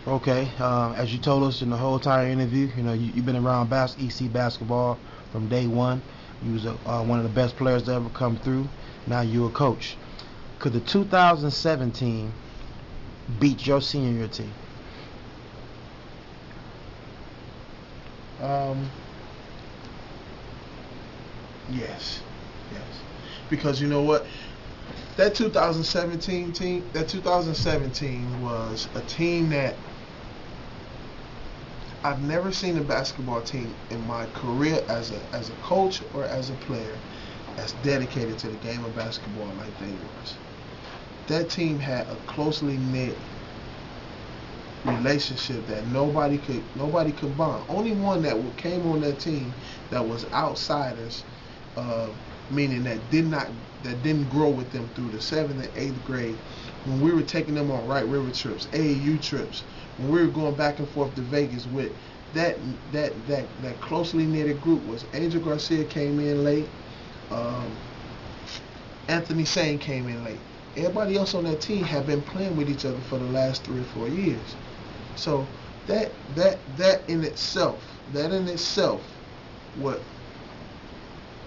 Okay, as you told us in the whole entire interview, you've been around EC basketball from day one. You was one of the best players to ever come through. Now you're a coach. Could the 2017 beat your senior year team? Um, yes, yes, because you know what? That 2017 was a team that I've never seen a basketball team in my career as a coach or as a player as dedicated to the game of basketball like they was. That team had a closely knit relationship that nobody could bond. Only one that came on that team that was outsiders, meaning that didn't grow with them through the 7th and 8th grade when we were taking them on Right River trips, AAU trips, when we were going back and forth to Vegas with that closely knitted group was Angel Garcia came in late, Anthony Sane came in late. Everybody else on that team had been playing with each other for the last 3 or 4 years. So that in itself, what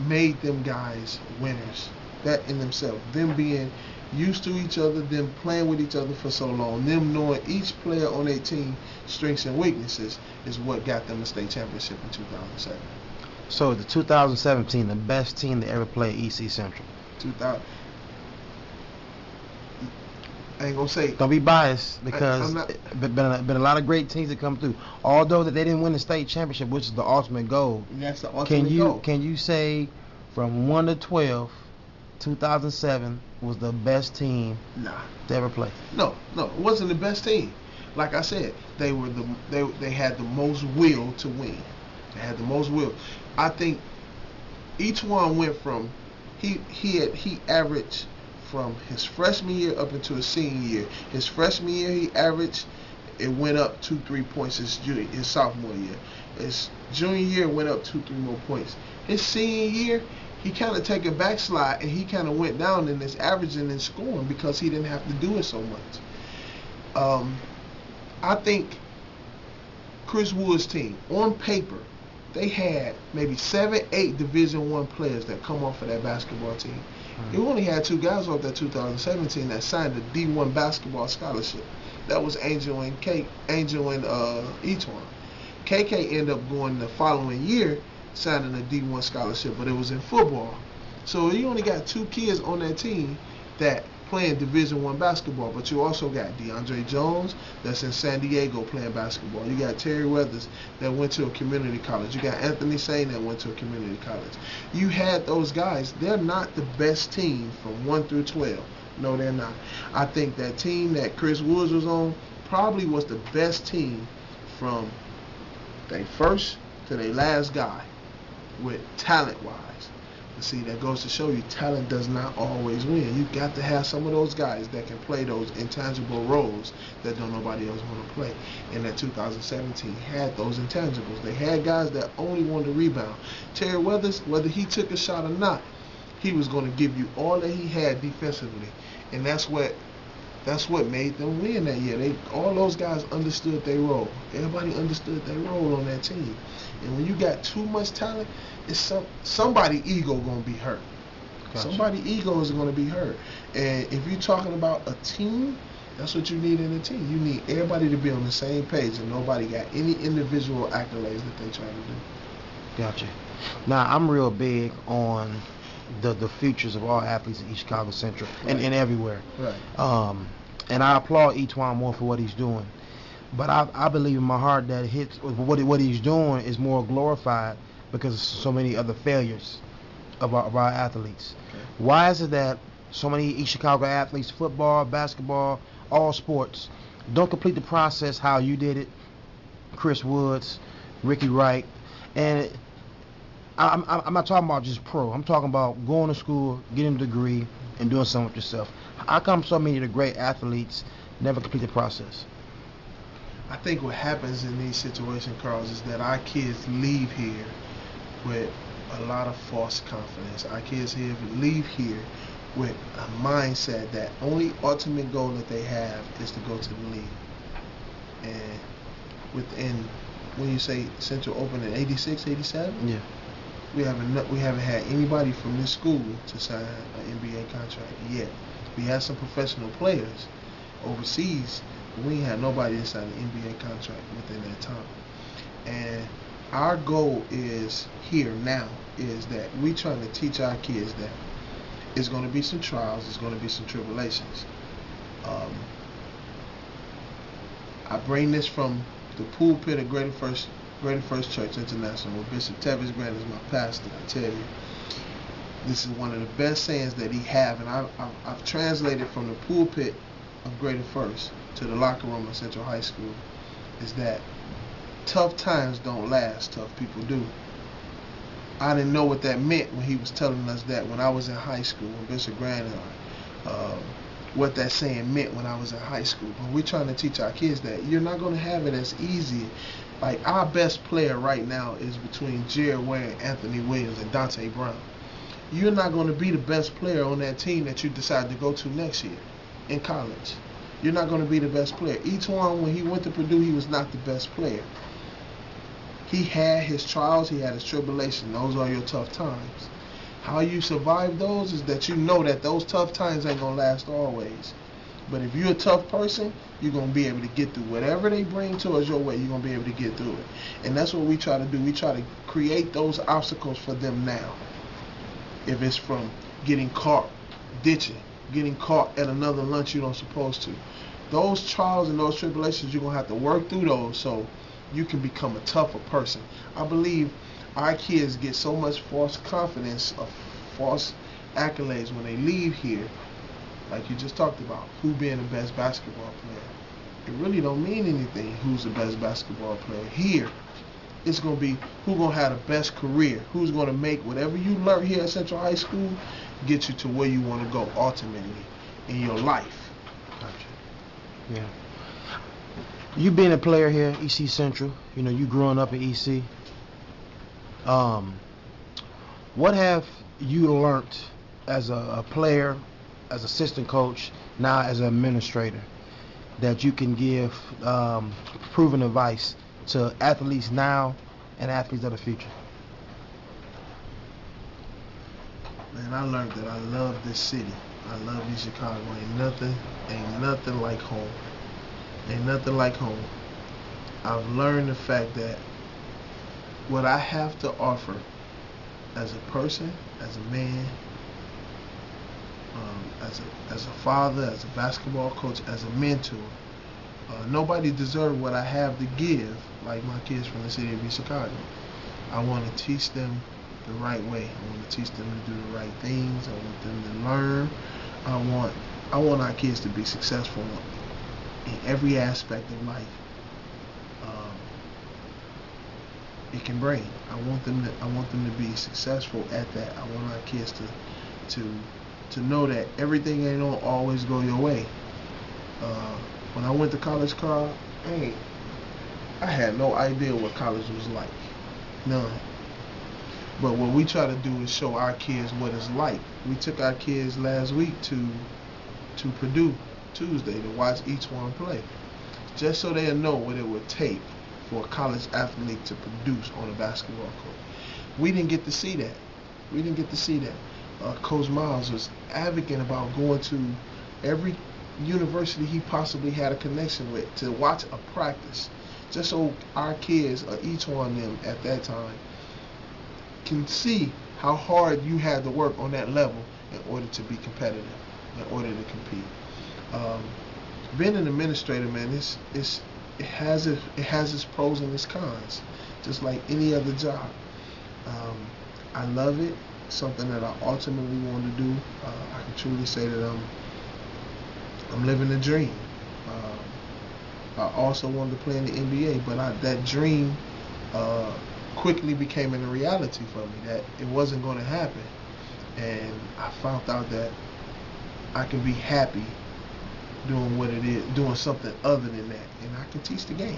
made them guys winners. That in themselves, them being used to each other, them playing with each other for so long, them knowing each player on their team strengths and weaknesses is what got them the state championship in 2007. So the 2017, the best team to ever play EC Central. 2000. I ain't gonna say. Don't be biased because been a lot of great teams that come through. Although that they didn't win the state championship, which is the ultimate goal. And that's the ultimate goal. Can you say from 1 to 12, 2007 was the best team to ever play? No, it wasn't the best team. Like I said, they had the most will to win. They had the most will. I think each one went from he averaged from his freshman year up into his senior year. His freshman year he averaged, it went up 2-3 points his sophomore year. His junior year went up 2-3 more points. His senior year he kind of took a backslide and he kind of went down in his averaging and scoring because he didn't have to do it so much. I think Chris Wood's team on paper they had maybe 7-8 Division I players that come off of that basketball team. You only had 2 guys off that 2017 that signed a D1 basketball scholarship. That was Angel and Etuan. KK ended up going the following year signing a D1 scholarship, but it was in football. So you only got 2 kids on that team that playing Division I basketball, but you also got DeAndre Jones that's in San Diego playing basketball. You got Terry Weathers that went to a community college. You got Anthony Sane that went to a community college. You had those guys. They're not the best team from 1 through 12. No, they're not. I think that team that Chris Woods was on probably was the best team from their first to their last guy with talent-wise. See, that goes to show you talent does not always win. You got to have some of those guys that can play those intangible roles that don't nobody else want to play. And that 2017 had those intangibles. They had guys that only wanted to rebound. Terry Weathers, whether he took a shot or not, he was going to give you all that he had defensively. And that's what made them win that year. All those guys understood their role. Everybody understood their role on that team. And when you got too much talent, it's somebody ego gonna be hurt. Gotcha. Somebody ego is gonna be hurt. And if you're talking about a team, that's what you need in a team. You need everybody to be on the same page, and nobody got any individual accolades that they try to do. Gotcha. Now I'm real big on the futures of all athletes in East Chicago Central and everywhere. Right. And I applaud Etuan more for what he's doing. But I believe in my heart that what he's doing is more glorified because of so many other failures of our athletes. Okay. Why is it that so many East Chicago athletes, football, basketball, all sports, don't complete the process how you did it, Chris Woods, Ricky Wright, and I'm not talking about just pro. I'm talking about going to school, getting a degree, and doing something with yourself. How come so many of the great athletes never complete the process? I think what happens in these situations, Carlos, is that our kids leave here with a lot of false confidence. Our kids here leave here with a mindset that only ultimate goal that they have is to go to the league. and within, when you say Central opened in 86, 87, Yeah. we haven't had anybody from this school to sign an NBA contract yet. We had some professional players overseas, but we ain't had nobody to sign an NBA contract within that time. And our goal is here now is that we trying to teach our kids that it's going to be some trials, it's going to be some tribulations. I bring this from the pulpit of Greater First Church International, where Bishop Tevis Grant is my pastor. I tell you, this is one of the best sayings that he have, and I've translated from the pulpit of Greater First to the locker room of Central High School, is that tough times don't last, tough people do. I didn't know what that meant when he was telling us that when I was in high school, when Bishop Grant and what that saying meant when I was in high school. But we're trying to teach our kids that you're not going to have it as easy. Like, our best player right now is between Jared Ware, Anthony Williams, and Dante Brown. You're not going to be the best player on that team that you decide to go to next year in college. You're not going to be the best player. Each one, when he went to Purdue, he was not the best player. He had his trials, he had his tribulations. Those are your tough times. How you survive those is that you know that those tough times ain't going to last always. But if you're a tough person, you're going to be able to get through whatever they bring towards your way. You're going to be able to get through it. And that's what we try to do. We try to create those obstacles for them now. If it's from getting caught ditching, getting caught at another lunch you don't supposed to. Those trials and those tribulations, you're going to have to work through those so you can become a tougher person. I believe our kids get so much false confidence or false accolades when they leave here, like you just talked about, who being the best basketball player. It really don't mean anything who's the best basketball player. Here, it's going to be who's going to have the best career, who's going to make whatever you learn here at Central High School get you to where you want to go ultimately in your life. Gotcha. Yeah. You being a player here, EC Central, you know, you growing up at EC, what have you learned as a player, as assistant coach, now as an administrator, that you can give proven advice to athletes now and athletes of the future? Man, I learned that I love this city. I love East Chicago. Ain't nothing like home. Ain't nothing like home. I've learned the fact that what I have to offer as a person, as a man, as a father, as a basketball coach, as a mentor, nobody deserves what I have to give like my kids from the city of East Chicago. I want to teach them the right way. I want to teach them to do the right things. I want them to learn. I want our kids to be successful in every aspect of life it can bring. I want them to be successful at that. I want our kids to know that everything ain't gonna always go your way. When I went to college, Carl, I had no idea what college was like. None. But what we try to do is show our kids what it's like. We took our kids last week to Purdue Tuesday to watch each one play, just so they'll know what it would take for a college athlete to produce on a basketball court. We didn't get to see that. Coach Miles was advocating about going to every university he possibly had a connection with to watch a practice, just so our kids, or each one of them at that time, can see how hard you had to work on that level in order to be competitive, in order to compete. Being an administrator, man, it has its pros and its cons, just like any other job. I love it. Something that I ultimately want to do. I can truly say that I'm living a dream. I also wanted to play in the NBA, but that dream quickly became a reality for me, that it wasn't going to happen. And I found out that I can be happy doing what it is, doing something other than that. And I can teach the game.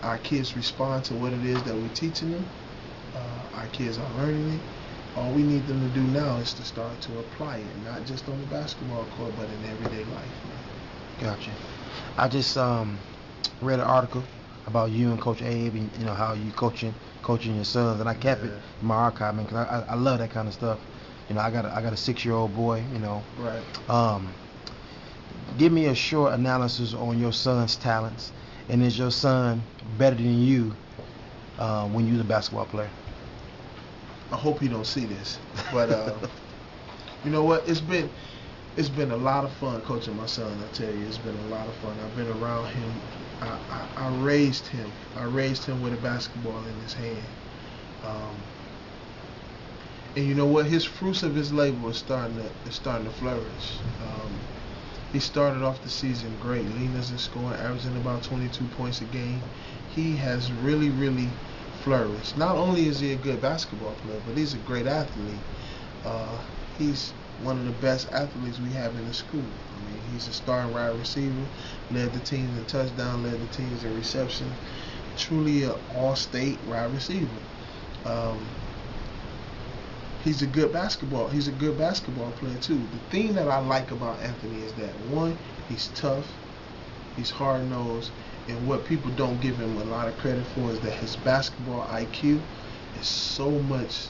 Our kids respond to what it is that we're teaching them. Our kids are learning it. All we need them to do now is to start to apply it, not just on the basketball court, but in everyday life. Gotcha. I just read an article about you and Coach Abe, and how you coaching your sons, and I kept it in my archive, man, because I love that kind of stuff. I got a 6-year-old boy. Right. Give me a short analysis on your son's talents, and is your son better than you when you're a basketball player? I hope he don't see this, but you know what? It's been a lot of fun coaching my son. I tell you, it's been a lot of fun. I've been around him. I raised him. I raised him with a basketball in his hand. And you know what? His fruits of his labor is starting to flourish. He started off the season great, leading us in scoring, averaging about 22 points a game. He has really, really flourished. Not only is he a good basketball player, but he's a great athlete. He's one of the best athletes we have in the school. I mean, he's a starting wide receiver, led the teams in touchdown, led the teams in reception. Truly an all-state wide receiver. He's a good basketball player too. The thing that I like about Anthony is that, one, he's tough, he's hard-nosed, and what people don't give him a lot of credit for is that his basketball IQ is so much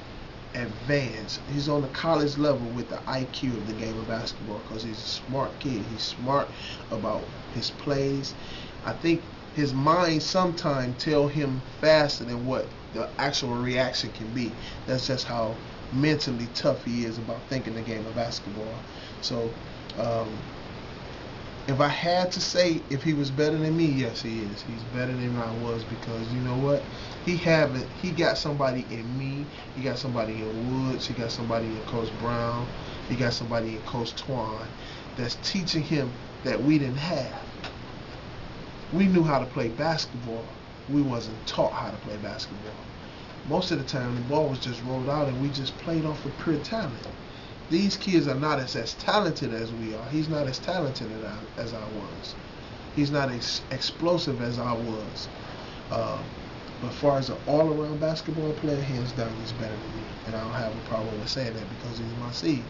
advanced. He's on the college level with the IQ of the game of basketball because he's a smart kid. He's smart about his plays. I think his mind sometimes tell him faster than what the actual reaction can be. That's just how mentally tough he is about thinking the game of basketball. So if I had to say if he was better than me, yes, he is. He's better than I was because you know what? He got somebody in me. He got somebody in Woods. He got somebody in Coach Brown. He got somebody in Coach Twan that's teaching him that we didn't have. We knew how to play basketball. We wasn't taught how to play basketball. Most of the time, the ball was just rolled out and we just played off of pure talent. These kids are not as talented as we are. He's not as talented as I was. He's not as explosive as I was. But as far as an all-around basketball player, hands down, he's better than me. And I don't have a problem with saying that because he's my seed.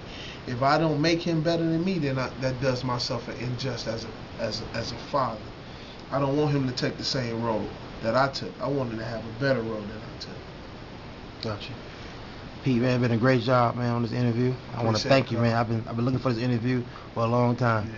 If I don't make him better than me, then that does myself an injustice as a father. I don't want him to take the same road that I took. I want him to have a better road than I took. Gotcha. Pete, man, been a great job, man, on this interview. I want to thank you, man. I've been looking for this interview for a long time.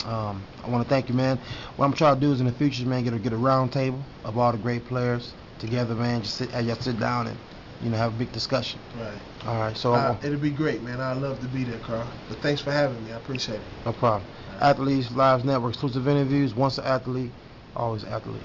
Yeah. I want to thank you, man. What I'm trying to do is in the future, man, get a round table of all the great players together, man. Just have y'all sit down and have a big discussion. Right. All right. So it'll be great, man. I'd love to be there, Carl. But thanks for having me. I appreciate it. No problem. Right. Athletes Lives Network exclusive interviews. Once an athlete, always athlete.